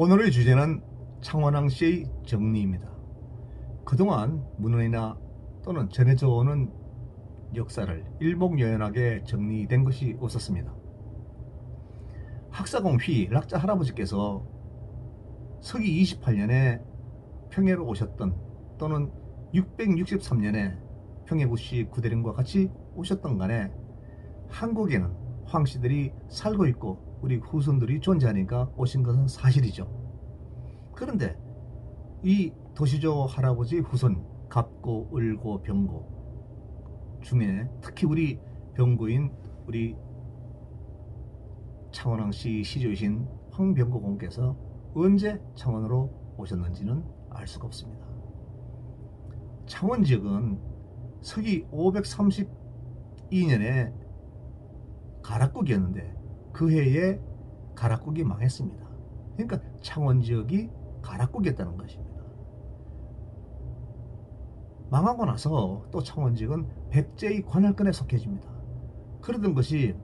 오늘의 주제는 창원왕씨의 정리입니다. 그동안 문헌이나 또는 전해져 오는 역사를 일목요연하게 정리된 것이 없었습니다. 학사공 휘 락자 할아버지께서 서기 28년에 평해로 오셨던, 또는 663년에 평해구씨 구대령과 같이 오셨던 간에 한국에는 황씨들이 살고 있고 우리 후손들이 존재하니까 오신 것은 사실이죠. 그런데 이 도시조 할아버지 후손 갑고, 을고, 병고 중에 특히 우리 병고인 우리 창원왕씨 시조이신 황병고 공께서 언제 창원으로 오셨는지는 알 수가 없습니다. 창원 지역은 서기 532년에 가락국이었는데 그 해에 가락국이 망했습니다. 그러니까 창원 지역이 가락국이었다는 것입니다. 망하고 나서 또 창원 지역은 백제의 관할권에 속해집니다. 그러던 것이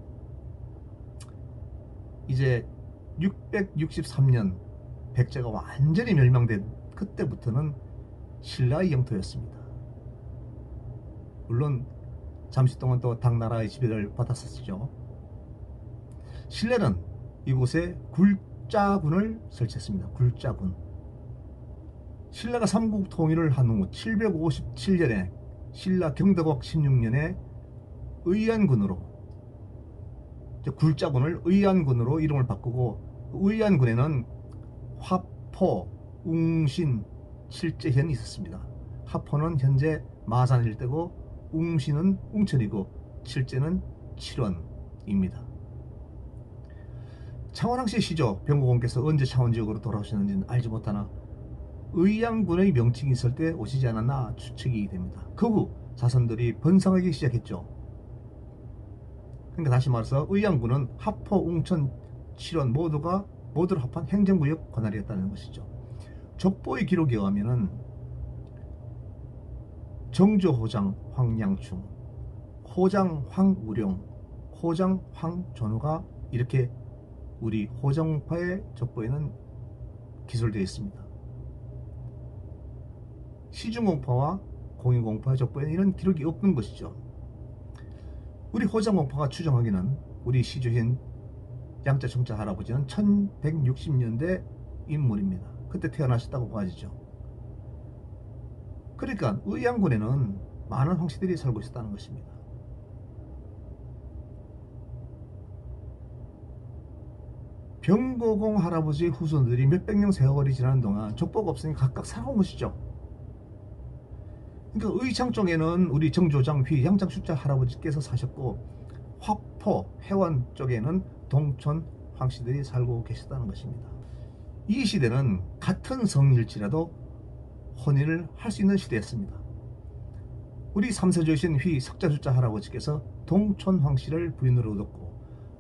이제 663년 백제가 완전히 멸망된 그때부터는 신라의 영토였습니다. 물론 잠시 동안 또 당나라의 지배를 받았었죠. 신라는 이곳에 굴자군을 설치했습니다. 굴자군. 신라가 삼국 통일을 한 후 757년에 신라 경덕국 16년에 의안군으로, 굴자군을 의안군으로 이름을 바꾸고, 의안군에는 화포, 웅신, 칠제현이 있었습니다. 화포는 현재 마산 일대고, 웅신은 웅천이고, 칠제는 칠원입니다. 창원왕씨 시조 병고공께서 언제 창원 지역으로 돌아오셨는지는 알지 못하나 의양군의 명칭이 있을 때 오시지 않았나 추측이 됩니다. 그 후 자손들이 번성하기 시작했죠. 그러니까 다시 말해서 의양군은 하포, 웅천, 칠원 모두를 합한 행정구역 관할이었다는 것이죠. 족보의 기록에 의하면은 정조호장 황양충, 호장 황우룡, 호장 황존우가 이렇게 우리 호정파의 족보에는 기술되어 있습니다. 시중공파와 공인공파의 족보에는 이런 기록이 없는 것이죠. 우리 호정공파가 추정하기는 우리 시주인 양자충자 할아버지는 1160년대 인물입니다. 그때 태어나셨다고 봐지죠. 그러니까 의양군에는 많은 황씨들이 살고 있었다는 것입니다. 병고공 할아버지의 후손들이 몇백 년 세월이 지나는 동안 족보가 없으니 각각 살아온 것이죠. 그러니까 의창 쪽에는 우리 정조장 휘 양장숫자 할아버지께서 사셨고, 화포 해원 쪽에는 동촌 황씨들이 살고 계셨다는 것입니다. 이 시대는 같은 성일지라도 혼인을 할 수 있는 시대였습니다. 우리 삼세조이신 휘 석자숫자 할아버지께서 동촌 황씨를 부인으로 얻었고,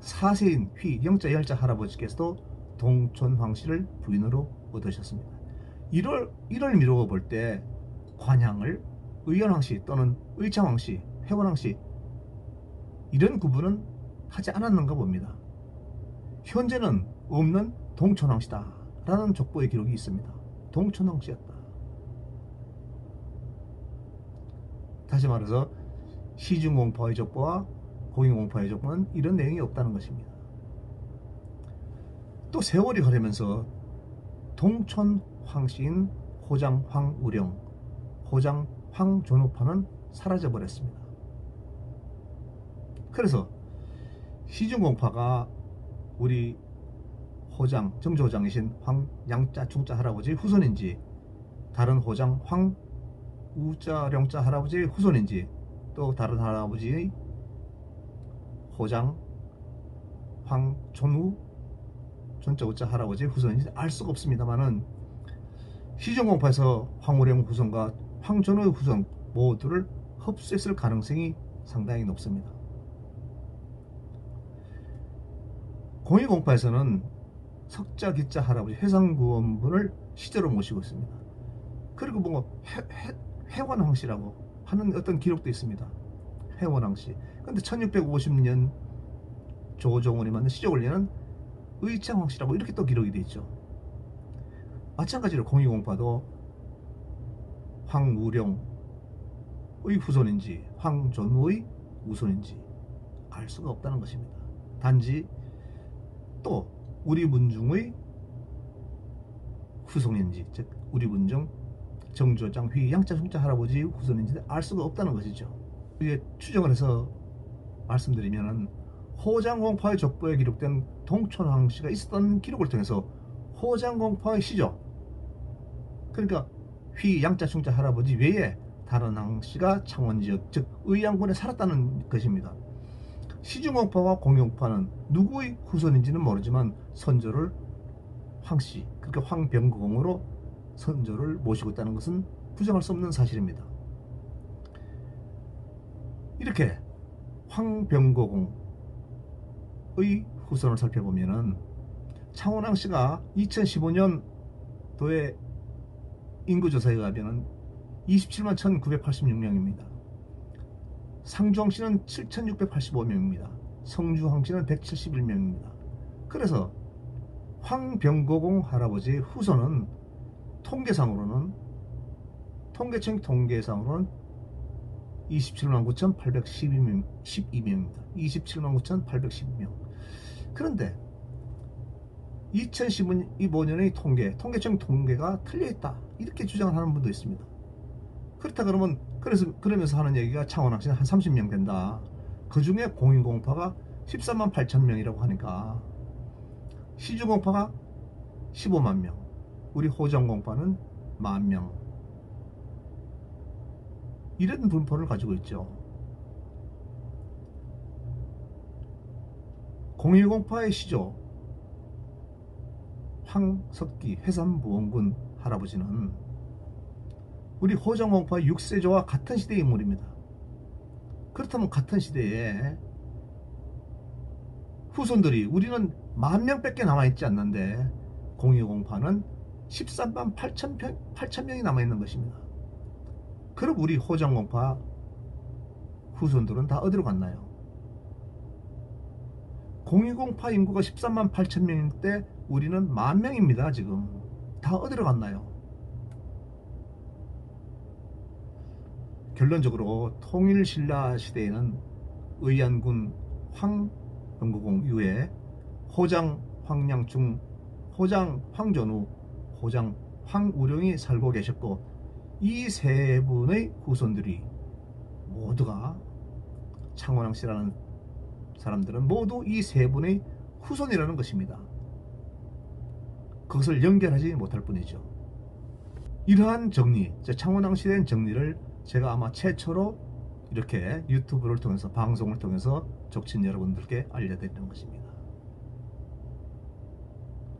사세인 휘 영자 열자 할아버지께서도 동촌 황씨를 부인으로 얻으셨습니다. 이를 미루어 볼 때 관향을 의연왕씨 또는 의창왕씨, 회원왕씨 이런 구분은 하지 않았는가 봅니다. 현재는 없는 동촌왕씨다 라는 족보의 기록이 있습니다. 동촌왕씨였다. 다시 말해서 시중공파의 족보와 공인공파의 족보는 이런 내용이 없다는 것입니다. 또 세월이 흐르면서 동촌 황씨인 호장 황우령, 호장 황존우파는 사라져버렸습니다. 그래서 시중공파가 우리 호장, 정조호장이신 황양자 중자 할아버지의 후손인지, 다른 호장 황우자령자 할아버지의 후손인지, 또 다른 할아버지의 호장 황존우 존자우자 할아버지의 후손인지 알 수가 없습니다만은 시중공파에서 황우령 후손과 황존우의 후손 모두를 흡수했을 가능성이 상당히 높습니다. 공인공파에서는 석자기자 할아버지 해상구원분을 시제로 모시고 있습니다. 그리고 뭔가 회원왕씨라고 하는 어떤 기록도 있습니다. 회원왕씨. 근데 1650년 조종원이 만든 시조원리는 의창왕씨라고 이렇게 또 기록이 되어 있죠. 마찬가지로 공익공파도 황우령의 후손인지 황존우의 우손인지 알 수가 없다는 것입니다. 단지 또 우리 문중의 후손인지, 즉 우리 문중 정조장 휘 양자 숭자 할아버지 후손인지 알 수가 없다는 것이죠. 이게 추정을 해서 말씀드리면은 호장공파의 족보에 기록된 동촌황씨가 있었던 기록을 통해서 호장공파의 시조, 그러니까 휘 양자 숭자 할아버지 외에 다른 황씨가 창원지역 즉 의양군에 살았다는 것입니다. 시중공파와 공용파는 누구의 후손인지는 모르지만 선조를 황씨, 그러니까 황병공으로 선조를 모시고 있다는 것은 부정할 수 없는 사실입니다. 이렇게 황병고공의 후손을 살펴보면은 창원왕씨가 2015년도에 인구조사에 의하면 27만 1986명입니다. 상주왕씨는 7685명입니다. 성주왕씨는 171명입니다. 그래서 황병고공 할아버지의 후손은 통계상으로는 27만 9,812명입니다. 27만 9,812명. 그런데 2015년의 통계청 통계가 틀려있다, 이렇게 주장을 하는 분도 있습니다. 그렇다 그러면 그러면서 하는 얘기가 창원왕씨는 한 30명 된다. 그 중에 공인공파가 13만 8천 명이라고 하니까 시주공파가 15만 명, 우리 호정공파는 10,000명, 이런 분포를 가지고 있죠. 공인공파의 시조 황석기 회산부원군 할아버지는 우리 호정공파의 6세조와 같은 시대의 인물입니다. 그렇다면 같은 시대에 후손들이 우리는 10,000명밖에 남아있지 않는데 공익공파는 13만 8천 명이 남아있는 것입니다. 그럼 우리 호정공파 후손들은 다 어디로 갔나요? 공익공파 인구가 13만 8천 명일 때 우리는 10,000명입니다. 지금 다 어디로 갔나요? 결론적으로 통일신라 시대에는 의안군 황병고공 이후에 호장 황량충, 호장 황전우, 호장 황우령이 살고 계셨고, 이 세 분의 후손들이 모두가 창원왕씨라는 사람들은 모두 이 세 분의 후손이라는 것입니다. 그것을 연결하지 못할 뿐이죠. 이러한 정리, 창원왕씨에 대한 정리를 제가 아마 최초로 이렇게 유튜브를 통해서, 방송을 통해서 족친 여러분들께 알려드리는 것입니다.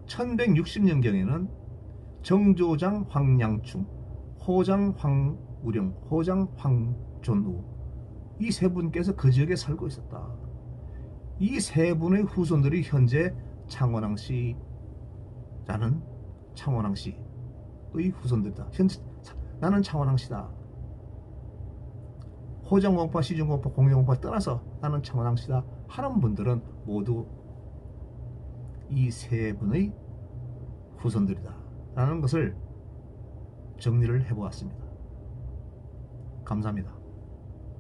1160년경에는 정조장 황량충, 호장 황우령, 호장 황존우, 이 세 분께서 그 지역에 살고 있었다. 이 세 분의 후손들이 현재 창원왕씨라는 창원왕씨의 후손들이다. 현재 나는 창원왕씨다. 호정공파, 시중공파, 공영공파 떠나서 나는 창원왕씨다 하는 분들은 모두 이 세 분의 후손들이다 라는 것을 정리를 해보았습니다. 감사합니다.